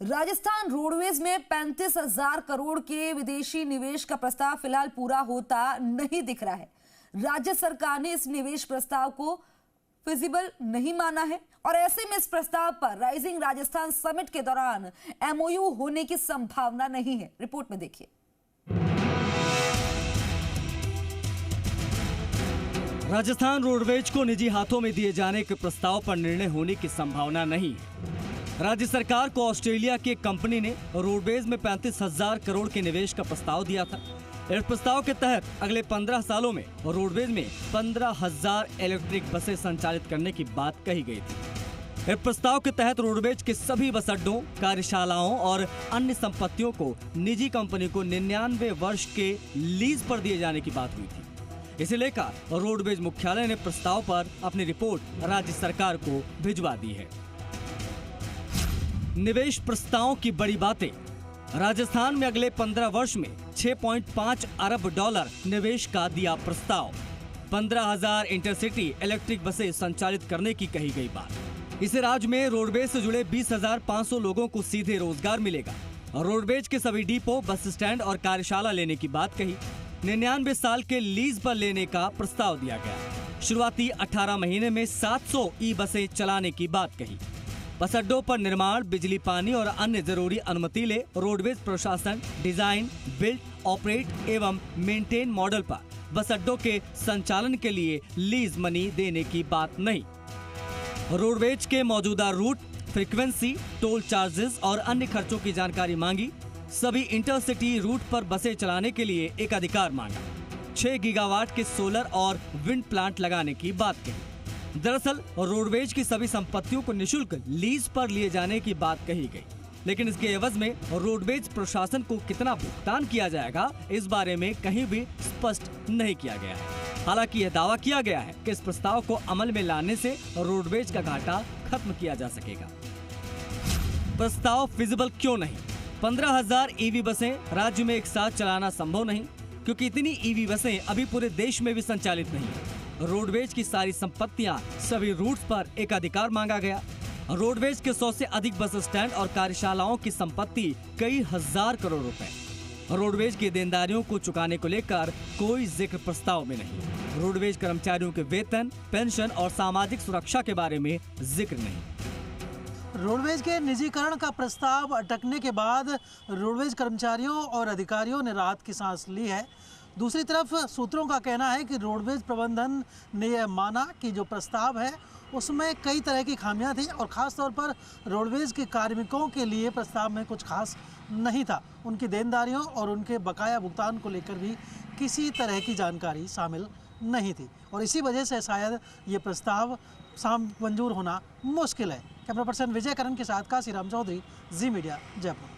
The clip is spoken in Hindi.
राजस्थान रोडवेज में 35,000 करोड़ के विदेशी निवेश का प्रस्ताव फिलहाल पूरा होता नहीं दिख रहा है। राज्य सरकार ने इस निवेश प्रस्ताव को फिजिबल नहीं माना है और ऐसे में इस प्रस्ताव पर राइजिंग राजस्थान समिट के दौरान एमओयू होने की संभावना नहीं है। रिपोर्ट में देखिए। राजस्थान रोडवेज को निजी हाथों में दिए जाने के प्रस्ताव पर निर्णय होने की संभावना नहीं है। राज्य सरकार को ऑस्ट्रेलिया की एक कंपनी ने रोडवेज में 35,000 करोड़ के निवेश का प्रस्ताव दिया था। इस प्रस्ताव के तहत अगले 15 सालों में रोडवेज में 15,000 इलेक्ट्रिक बसें संचालित करने की बात कही गई थी। इस प्रस्ताव के तहत रोडवेज के सभी बस अड्डों, कार्यशालाओं और अन्य संपत्तियों को निजी कंपनी को 99 वर्ष के लीज पर दिए जाने की बात हुई थी। इसे लेकर रोडवेज मुख्यालय ने प्रस्ताव पर अपनी रिपोर्ट राज्य सरकार को भिजवा दी है। निवेश प्रस्तावों की बड़ी बातें। राजस्थान में अगले 15 वर्ष में 6.5 अरब डॉलर निवेश का दिया प्रस्ताव। 15,000 इंटरसिटी इलेक्ट्रिक बसें संचालित करने की कही गई बात। इसे राज्य में रोडवेज से जुड़े 20,500 लोगों को सीधे रोजगार मिलेगा। रोडवेज के सभी डिपो, बस स्टैंड और कार्यशाला लेने की बात कही। 99 साल के लीज पर लेने का प्रस्ताव दिया गया। शुरुआती 18 महीने में 700 ई बसें चलाने की बात कही। बस अड्डों पर निर्माण, बिजली, पानी और अन्य जरूरी अनुमति ले रोडवेज प्रशासन डिजाइन, बिल्ड, ऑपरेट एवं मेंटेन मॉडल पर बस अड्डों के संचालन के लिए लीज मनी देने की बात नहीं। रोडवेज के मौजूदा रूट, फ्रीक्वेंसी, टोल चार्जेस और अन्य खर्चों की जानकारी मांगी। सभी इंटरसिटी रूट पर बसें चलाने के लिए एक अधिकार मांगा। 6 गीगावाट के सोलर और विंड प्लांट लगाने की बात कही। दरअसल रोडवेज की सभी संपत्तियों को निशुल्क लीज पर लिए जाने की बात कही गई, लेकिन इसके एवज में रोडवेज प्रशासन को कितना भुगतान किया जाएगा, इस बारे में कहीं भी स्पष्ट नहीं किया गया है। हालांकि यह दावा किया गया है कि इस प्रस्ताव को अमल में लाने से रोडवेज का घाटा खत्म किया जा सकेगा। प्रस्ताव फिजिबल क्यों नहीं? 15,000 ईवी बसें राज्य में एक साथ चलाना संभव नहीं, क्योंकि इतनी ईवी बसें अभी पूरे देश में भी संचालित नहीं है। रोडवेज की सारी संपत्तियां, सभी रूट्स पर एक अधिकार मांगा गया। रोडवेज के 100 से अधिक बस स्टैंड और कार्यशालाओं की संपत्ति कई हजार करोड़ रुपए। रोडवेज की देनदारियों को चुकाने को लेकर कोई जिक्र प्रस्ताव में नहीं। रोडवेज कर्मचारियों के वेतन, पेंशन और सामाजिक सुरक्षा के बारे में जिक्र नहीं। रोडवेज के निजीकरण का प्रस्ताव अटकने के बाद रोडवेज कर्मचारियों और अधिकारियों ने राहत की सांस ली है। दूसरी तरफ सूत्रों का कहना है कि रोडवेज प्रबंधन ने यह माना कि जो प्रस्ताव है उसमें कई तरह की खामियां थी और ख़ास तौर पर रोडवेज के कार्मिकों के लिए प्रस्ताव में कुछ खास नहीं था। उनकी देनदारियों और उनके बकाया भुगतान को लेकर भी किसी तरह की जानकारी शामिल नहीं थी और इसी वजह से शायद ये प्रस्ताव मंजूर होना मुश्किल है। कैमरा पर्सन विजय करण के साथ काशीराम चौधरी, जी मीडिया, जयपुर।